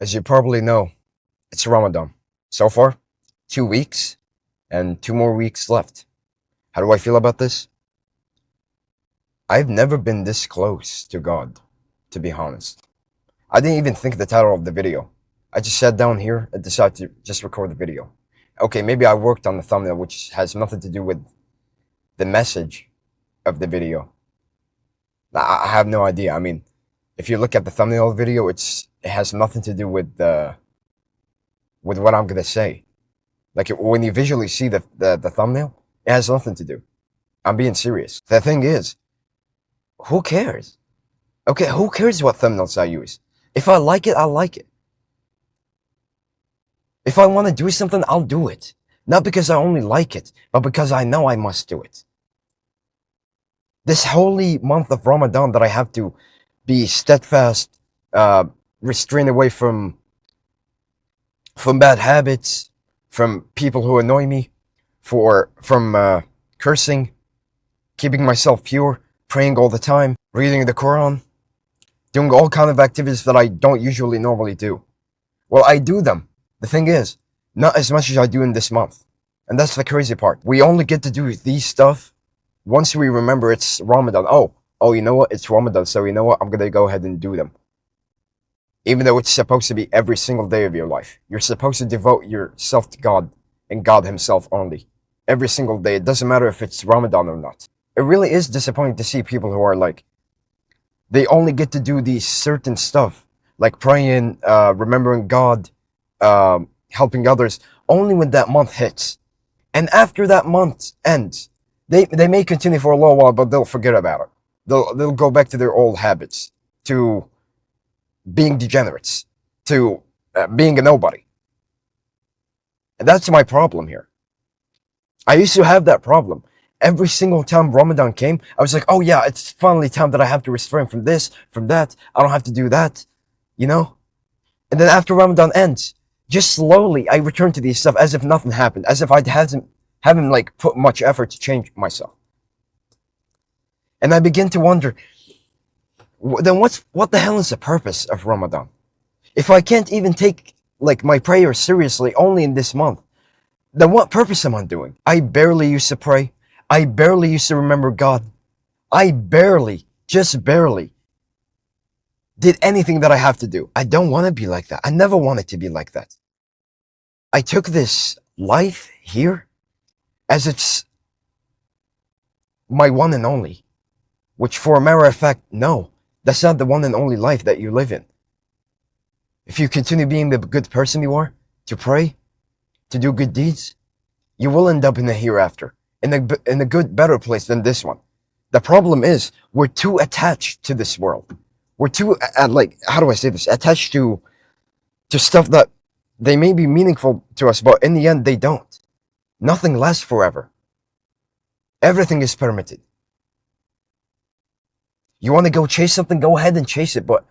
As you probably know, it's Ramadan. So far, 2 weeks and 2 more weeks left. How do I feel about this? I've never been this close to God, to be honest. I didn't even think the title of the video. I just sat down here and decided to just record the video. Okay, maybe I worked on the thumbnail, which has nothing to do with the message of the video. I have no idea. I mean, if you look at the thumbnail of the video, it has nothing to do with what I'm gonna say. Like when you visually see the thumbnail, it has nothing to do. I'm being serious. The thing is, who cares? Okay, who cares what thumbnails I use? If I like it, I like it. If I want to do something, I'll do it. Not because I only like it, but because I know I must do it. This holy month of Ramadan that I have to be steadfast, restrained away from bad habits, from people who annoy me, from cursing, keeping myself pure, praying all the time, reading the Quran, doing all kind of activities that I don't usually normally do. Well, I do them. The thing is, not as much as I do in this month. And that's the crazy part. We only get to do these stuff once we remember it's Ramadan. Oh, you know what? It's Ramadan, so you know what? I'm gonna go ahead and do them. Even though it's supposed to be every single day of your life. You're supposed to devote yourself to God and God Himself only. Every single day. It doesn't matter if it's Ramadan or not. It really is disappointing to see people who are like, they only get to do these certain stuff, like praying, remembering God, helping others, only when that month hits. And after that month ends, they may continue for a little while, but they'll forget about it. They'll go back to their old habits, to being degenerates, to being a nobody. And that's my problem here. I used to have that problem. Every single time Ramadan came, I was like, oh yeah, it's finally time that I have to refrain from this, from that. I don't have to do that, you know? And then after Ramadan ends, just slowly I return to these stuff as if nothing happened, as if I haven't like put much effort to change myself. And I begin to wonder, then what the hell is the purpose of Ramadan? If I can't even take like my prayer seriously only in this month, then what purpose am I doing? I barely used to pray. I barely used to remember God. I barely, just barely, did anything that I have to do. I don't want to be like that. I never wanted to be like that. I took this life here as it's my one and only, which for a matter of fact, no, that's not the one and only life that you live in. If you continue being the good person you are, to pray, to do good deeds, you will end up in the hereafter, in a good, better place than this one. The problem is, we're too attached to this world. We're too, like, how do I say this? Attached to stuff that they may be meaningful to us, but in the end, they don't. Nothing lasts forever. Everything is permitted. You want to go chase something, go ahead and chase it, but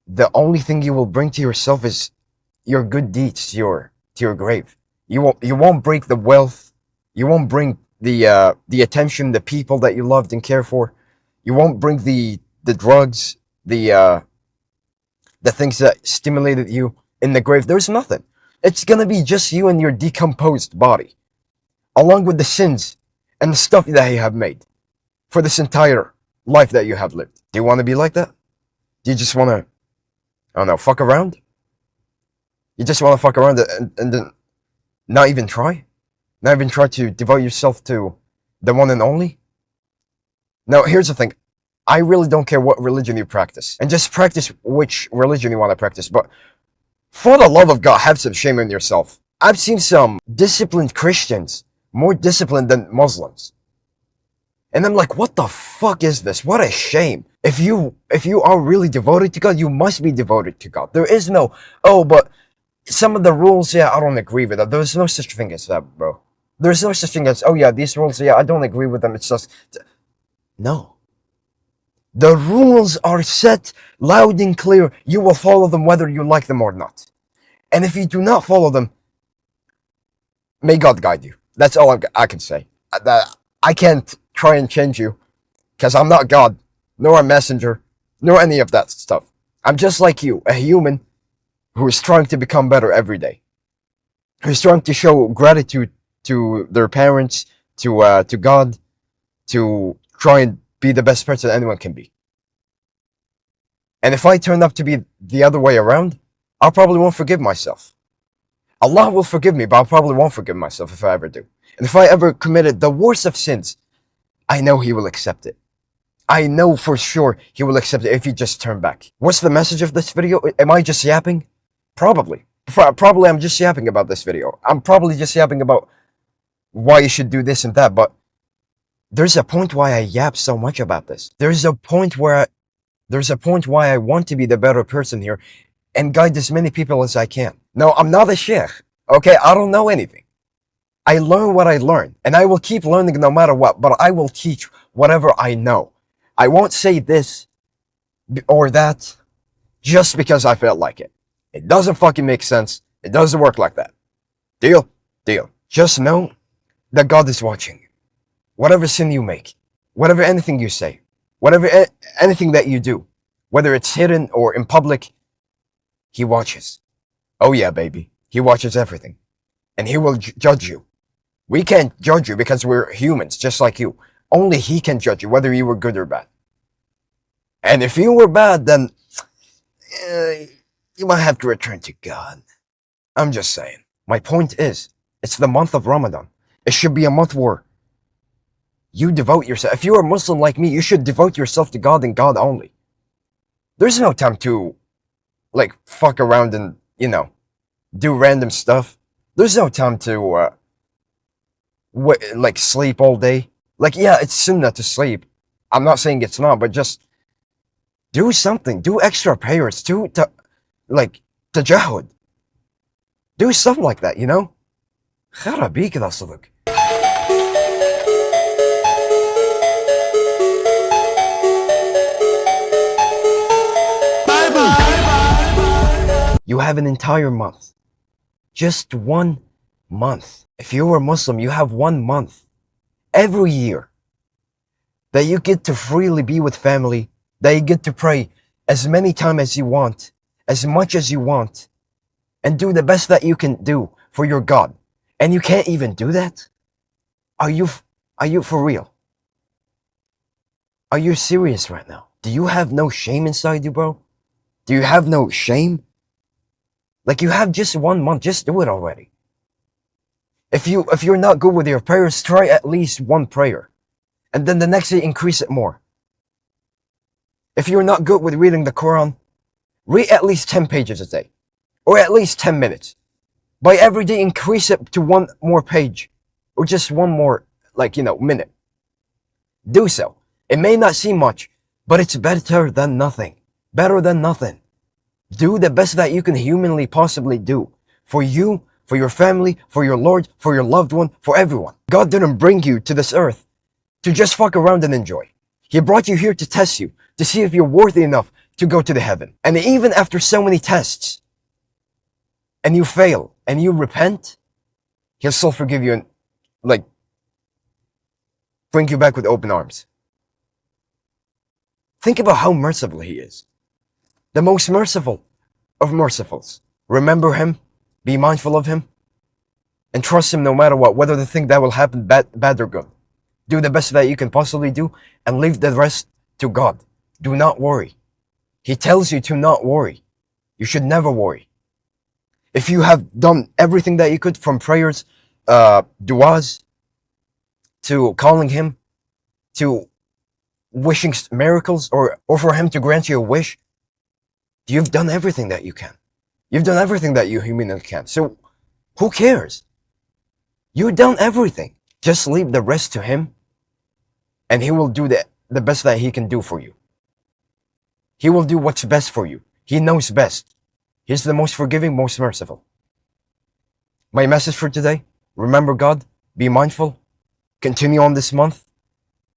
the only thing you will bring to yourself is your good deeds to your grave. You won't break the wealth. You won't bring the attention, the people that you loved and cared for. You won't bring the drugs, the things that stimulated you in the grave. There's nothing. It's gonna be just you and your decomposed body, along with the sins and the stuff that you have made for this entire life that you have lived. Do you want to be like that? Do you just want to, I don't know, fuck around? You just want to fuck around and then not even try? Not even try to devote yourself to the one and only? Now, here's the thing. I really don't care what religion you practice. And just practice which religion you want to practice. But for the love of God, have some shame in yourself. I've seen some disciplined Christians, more disciplined than Muslims. And I'm like, what the fuck is this? What a shame. If you are really devoted to God, you must be devoted to God. There is no, oh, but some of the rules, yeah, I don't agree with that. There's no such thing as that, bro. There's no such thing as, oh yeah, these rules, yeah, I don't agree with them. It's just, no. The rules are set loud and clear. You will follow them whether you like them or not. And if you do not follow them, may God guide you. That's all I can say. I can't try and change you, because I'm not God, nor a messenger, nor any of that stuff. I'm just like you, a human who is trying to become better every day, who's trying to show gratitude to their parents, to God, to try and be the best person anyone can be. And if I turn up to be the other way around, I probably won't forgive myself. Allah will forgive me, but I probably won't forgive myself if I ever do. And if I ever committed the worst of sins, I know He will accept it. I know for sure He will accept it if you just turn back. What's the message of this video? Am I just yapping? Probably. Probably I'm just yapping about this video. I'm probably just yapping about why you should do this and that, but there's a point why I yap so much about this. There's a point why I want to be the better person here and guide as many people as I can. No, I'm not a sheikh. Okay, I don't know anything. I learn what I learn, and I will keep learning no matter what, but I will teach whatever I know. I won't say this or that just because I felt like it. It doesn't fucking make sense. It doesn't work like that. Deal? Deal. Just know that God is watching. Whatever sin you make, whatever anything you say, whatever anything that you do, whether it's hidden or in public, He watches. Oh yeah, baby. He watches everything. And He will judge you. We can't judge you because we're humans, just like you. Only He can judge you, whether you were good or bad. And if you were bad, then you might have to return to God. I'm just saying. My point is, it's the month of Ramadan. It should be a month where you devote yourself. If you're a Muslim like me, you should devote yourself to God and God only. There's no time to, like, fuck around and, do random stuff. There's no time to, sleep all day. Like, yeah, it's sunnah to sleep. I'm not saying it's not, but just do something. Do extra prayers. Do, tajahud. Do something like that, خرابيك إذا صدق. You have an entire month. Just 1 month. If you were Muslim, you have 1 month every year that you get to freely be with family, that you get to pray as many times as you want, as much as you want, and do the best that you can do for your God. And you can't even do that? Are you for real? Are you serious right now? Do you have no shame inside you, bro? Do you have no shame? Like, you have just 1 month, just do it already. If you're not good with your prayers, try at least 1 prayer. And then the next day, increase it more. If you're not good with reading the Quran, read at least 10 pages a day. Or at least 10 minutes. By every day, increase it to 1 more page. Or just 1 more, minute. Do so. It may not seem much, but it's better than nothing. Better than nothing. Do the best that you can humanly possibly do. For you, for your family, for your Lord, for your loved one, for everyone. God didn't bring you to this earth to just fuck around and enjoy. He brought you here to test you, to see if you're worthy enough to go to the heaven. And even after so many tests, and you fail, and you repent, He'll still forgive you and, bring you back with open arms. Think about how merciful He is. The most merciful of mercifuls. Remember Him, be mindful of Him, and trust Him no matter what, whether the thing that will happen bad or good. Do the best that you can possibly do, and leave the rest to God. Do not worry. He tells you to not worry. You should never worry. If you have done everything that you could, from prayers, du'as, to calling Him, to wishing miracles, or for Him to grant you a wish, you've done everything that you can. You've done everything that you humanly can. So, who cares? You've done everything. Just leave the rest to Him, and He will do the best that He can do for you. He will do what's best for you. He knows best. He's the most forgiving, most merciful. My message for today, remember God, be mindful, continue on this month,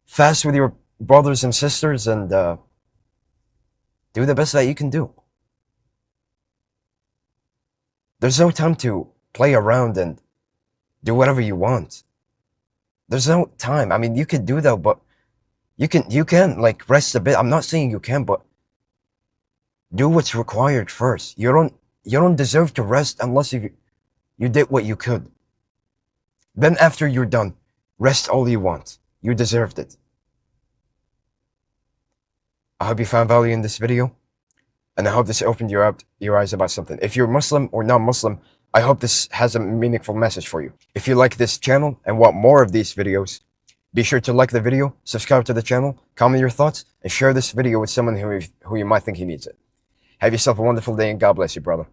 fast with your brothers and sisters, and do the best that you can do. There's no time to play around and do whatever you want. There's no time. I mean, you could do that, but you can rest a bit. I'm not saying you can, but do what's required first. You You don't deserve to rest unless you did what you could. Then after you're done, rest all you want. You deserved it. I hope you found value in this video, and I hope this opened your eyes about something. If you're Muslim or non-Muslim, I hope this has a meaningful message for you. If you like this channel and want more of these videos, be sure to like the video, subscribe to the channel, comment your thoughts, and share this video with someone who you might think he needs it. Have yourself a wonderful day, and God bless you, brother.